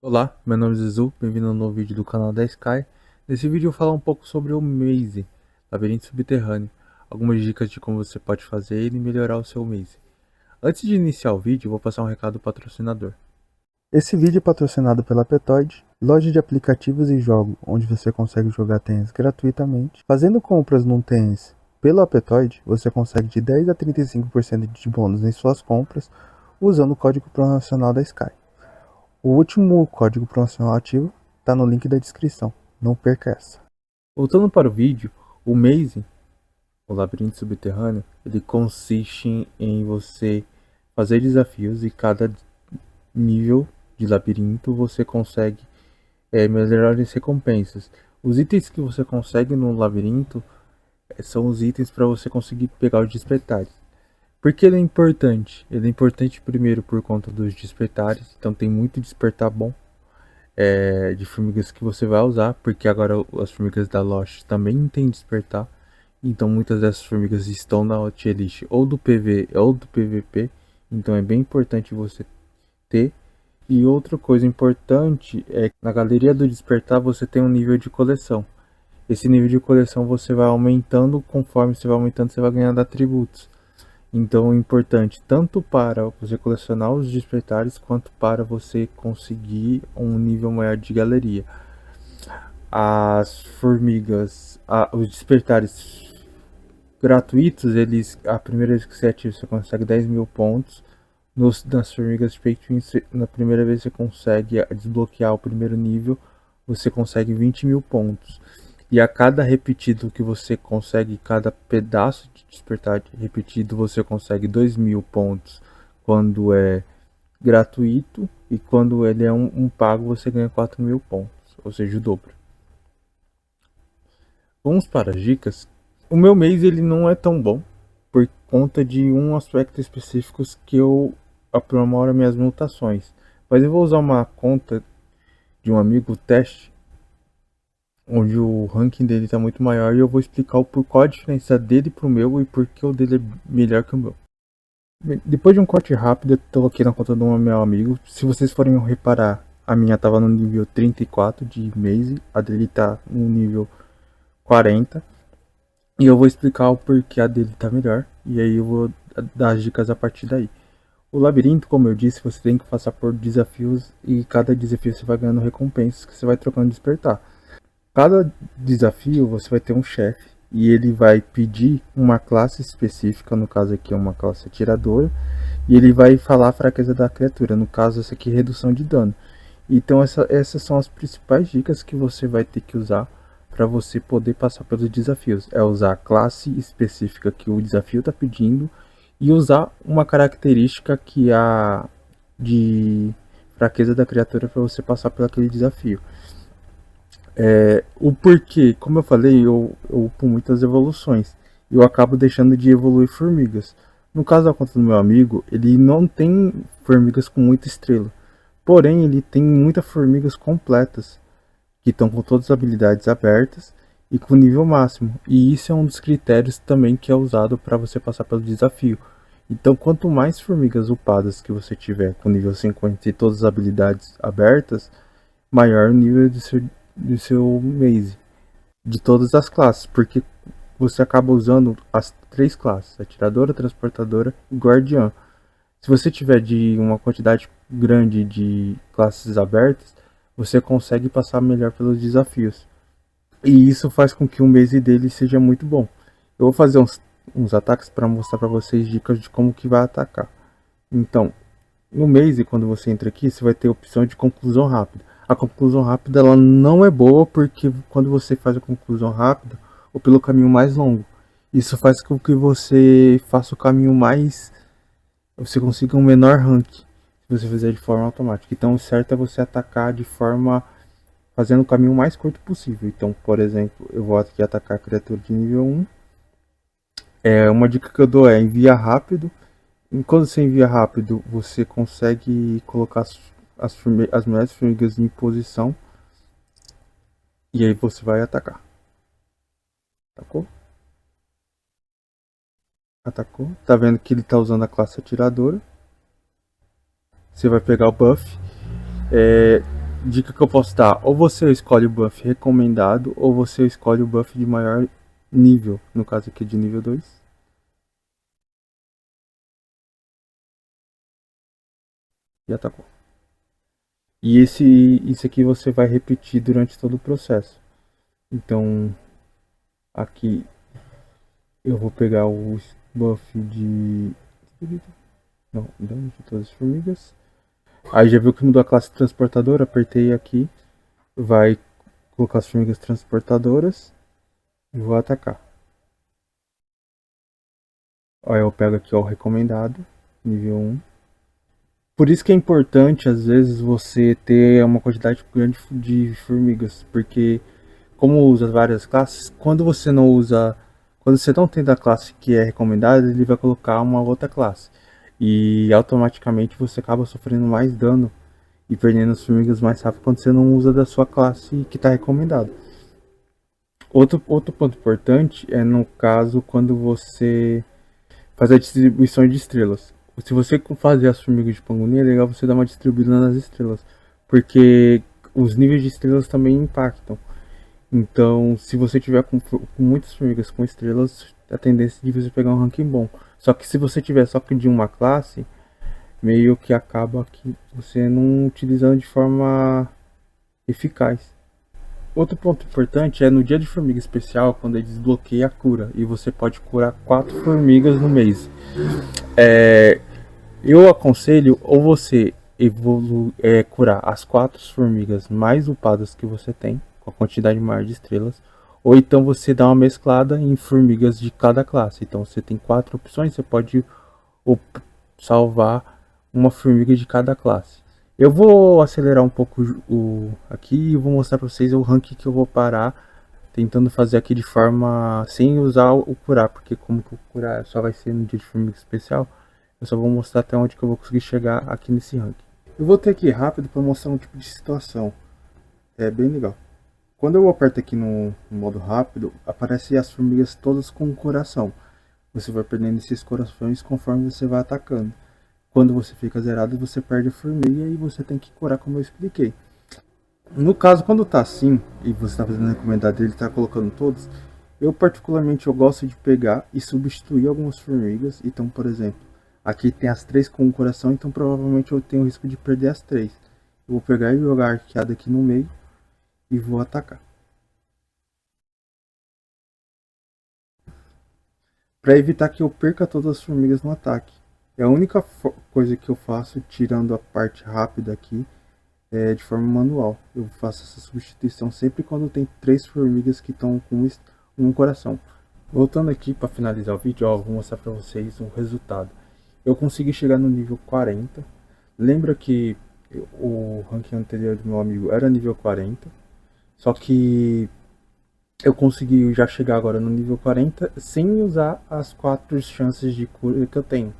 Olá, meu nome é Zizu, bem-vindo ao novo vídeo do canal da Sky. Nesse vídeo eu vou falar um pouco sobre o Maze, labirinto subterrâneo, algumas dicas de como você pode fazer ele e melhorar o seu Maze. Antes de iniciar o vídeo, eu vou passar um recado do patrocinador. Esse vídeo é patrocinado pela Petoid, loja de aplicativos e jogos, onde você consegue jogar tênis gratuitamente. Fazendo compras num tênis pela Petoid, você consegue de 10 a 35% de bônus em suas compras usando o código promocional da Sky. O último código promocional ativo está no link da descrição. Não perca essa. Voltando para o vídeo, o Maze, o labirinto subterrâneo, ele consiste em você fazer desafios e cada nível de labirinto você consegue melhores recompensas. Os itens que você consegue no labirinto são os itens para você conseguir pegar os despertares. Por que ele é importante? Ele é importante primeiro por conta dos despertares, então tem muito despertar bom de formigas que você vai usar, porque agora as formigas da Lost também tem despertar, então muitas dessas formigas estão na tier list ou do PV ou do PVP, então é bem importante você ter. E outra coisa importante é que na galeria do despertar você tem um nível de coleção. Esse nível de coleção você vai aumentando, conforme você vai aumentando você vai ganhando atributos. Então é importante tanto para você colecionar os despertares quanto para você conseguir um nível maior de galeria. As formigas, os despertares gratuitos, eles, a primeira vez que você ativa você consegue 10.000 pontos. Nas formigas Spectrum, na primeira vez você consegue desbloquear o primeiro nível, você consegue 20.000 pontos. E a cada repetido que você consegue, cada pedaço de despertar repetido, você consegue 2.000 pontos quando é gratuito. E quando ele é um pago, você ganha 4.000 pontos, ou seja, o dobro. Vamos para as dicas. O meu mês ele não é tão bom por conta de um aspecto específico que eu aprimoro minhas mutações. Mas eu vou usar uma conta de um amigo teste, onde o ranking dele está muito maior, e eu vou explicar qual a diferença dele para o meu e por que o dele é melhor que o meu. Depois de um corte rápido, eu estou aqui na conta do meu amigo. Se vocês forem reparar, a minha estava no nível 34 de Maze, a dele está no nível 40. E eu vou explicar o porquê a dele tá melhor. E aí eu vou dar as dicas a partir daí. O labirinto, como eu disse, você tem que passar por desafios. E cada desafio você vai ganhando recompensas que você vai trocando de despertar. Cada desafio você vai ter um chefe. E ele vai pedir uma classe específica. No caso aqui é uma classe atiradora. E ele vai falar a fraqueza da criatura. No caso essa aqui é redução de dano. Então essas são as principais dicas que você vai ter que usar para você poder passar pelos desafios. É usar a classe específica que o desafio está pedindo e usar uma característica que é a de fraqueza da criatura para você passar por aquele desafio. O porquê, como eu falei, eu upo muitas evoluções. Eu acabo deixando de evoluir formigas. No caso da conta do meu amigo, ele não tem formigas com muita estrela. Porém, ele tem muitas formigas completas, que estão com todas as habilidades abertas e com nível máximo. E isso é um dos critérios também que é usado para você passar pelo desafio. Então, quanto mais formigas upadas que você tiver com nível 50 e todas as habilidades abertas, maior o nível do seu maze, de todas as classes, porque você acaba usando as três classes, atiradora, transportadora e guardiã. Se você tiver de uma quantidade grande de classes abertas, você consegue passar melhor pelos desafios. E isso faz com que o maze dele seja muito bom. Eu vou fazer uns ataques para mostrar para vocês dicas de como que vai atacar. Então, no maze, quando você entra aqui, você vai ter a opção de conclusão rápida. A conclusão rápida ela não é boa porque quando você faz a conclusão rápida, ou pelo caminho mais longo, isso faz com que você faça o caminho mais, você consiga um menor rank se você fizer de forma automática. Então o certo é você atacar de forma fazendo o caminho mais curto possível. Então, por exemplo, eu vou aqui atacar a criatura de nível 1. Uma dica que eu dou é envia rápido. Quando você envia rápido, você consegue colocar as melhores formigas em posição. E aí você vai atacar. Atacou? Atacou. Tá vendo que ele tá usando a classe atiradora. Você vai pegar o buff. dica que eu posso dar, ou você escolhe o buff recomendado, ou você escolhe o buff de maior nível, no caso aqui de nível 2. E atacou. E isso aqui você vai repetir durante todo o processo. Então, aqui eu vou pegar o buff de... Não, dano de todas as formigas. Aí já viu que mudou a classe transportadora, apertei aqui. Vai colocar as formigas transportadoras e vou atacar. Aí eu pego aqui ó, o recomendado, nível 1. Por isso que é importante, às vezes, você ter uma quantidade grande de formigas, porque como usa várias classes, quando você não usa, quando você não tem da classe que é recomendada, ele vai colocar uma outra classe. E automaticamente você acaba sofrendo mais dano e perdendo as formigas mais rápido quando você não usa da sua classe que está recomendada. Outro ponto importante é no caso quando você faz a distribuição de estrelas. Se você fazer as formigas de Pangolim, é legal você dar uma distribuída nas estrelas, porque os níveis de estrelas também impactam. Então, se você tiver com muitas formigas com estrelas, a tendência de você pegar um ranking bom. Só que se você tiver só que de uma classe, meio que acaba que você não utilizando de forma eficaz. Outro ponto importante é no dia de formiga especial, quando ele desbloqueia a cura, e você pode curar 4 formigas no mês. Eu aconselho ou você curar as 4 formigas mais upadas que você tem, com a quantidade maior de estrelas, ou então você dá uma mesclada em formigas de cada classe. Então você tem 4 opções, você pode salvar uma formiga de cada classe. Eu vou acelerar um pouco aqui e vou mostrar para vocês o ranking que eu vou parar, tentando fazer aqui de forma sem usar o curar, porque como que o curar só vai ser no dia de formiga especial, eu só vou mostrar até onde que eu vou conseguir chegar aqui nesse ranking. Eu vou ter aqui rápido para mostrar um tipo de situação, é bem legal. Quando eu aperto aqui no modo rápido, aparecem as formigas todas com um coração. Você vai perdendo esses corações conforme você vai atacando. Quando você fica zerado, você perde a formiga e você tem que curar, como eu expliquei. No caso, quando tá assim, e você está fazendo a recomendada dele, tá colocando todos, eu particularmente eu gosto de pegar e substituir algumas formigas. Então, por exemplo, aqui tem as 3 com um coração, então provavelmente eu tenho o risco de perder as 3. Eu vou pegar e jogar a arqueada aqui no meio e vou atacar. Para evitar que eu perca todas as formigas no ataque. É a única coisa que eu faço, tirando a parte rápida aqui, de forma manual. Eu faço essa substituição sempre quando tem 3 formigas que estão com um coração. Voltando aqui para finalizar o vídeo, ó, vou mostrar para vocês o resultado. Eu consegui chegar no nível 40. Lembra que o ranking anterior do meu amigo era nível 40. Só que eu consegui já chegar agora no nível 40 sem usar as 4 chances de cura que eu tenho.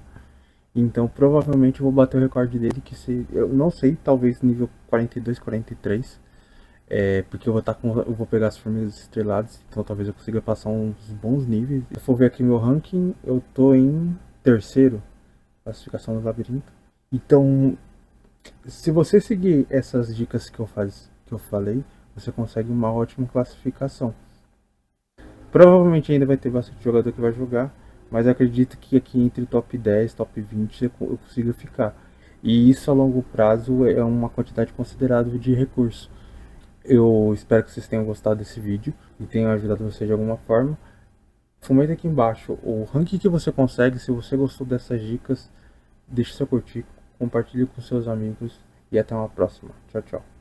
Então provavelmente eu vou bater o recorde dele, que se eu não sei, talvez nível 42, 43. Porque eu vou pegar as formigas estreladas, então talvez eu consiga passar uns bons níveis. Se eu for ver aqui meu ranking, eu tô em terceiro, classificação do labirinto. Então, se você seguir essas dicas que eu falei, você consegue uma ótima classificação. Provavelmente ainda vai ter bastante jogador que vai jogar, mas acredito que aqui entre top 10, top 20 eu consiga ficar. E isso a longo prazo é uma quantidade considerável de recursos. Eu espero que vocês tenham gostado desse vídeo e tenham ajudado você de alguma forma. Comenta aqui embaixo o ranking que você consegue. Se você gostou dessas dicas, deixe seu curtir, compartilhe com seus amigos e até uma próxima. Tchau, tchau.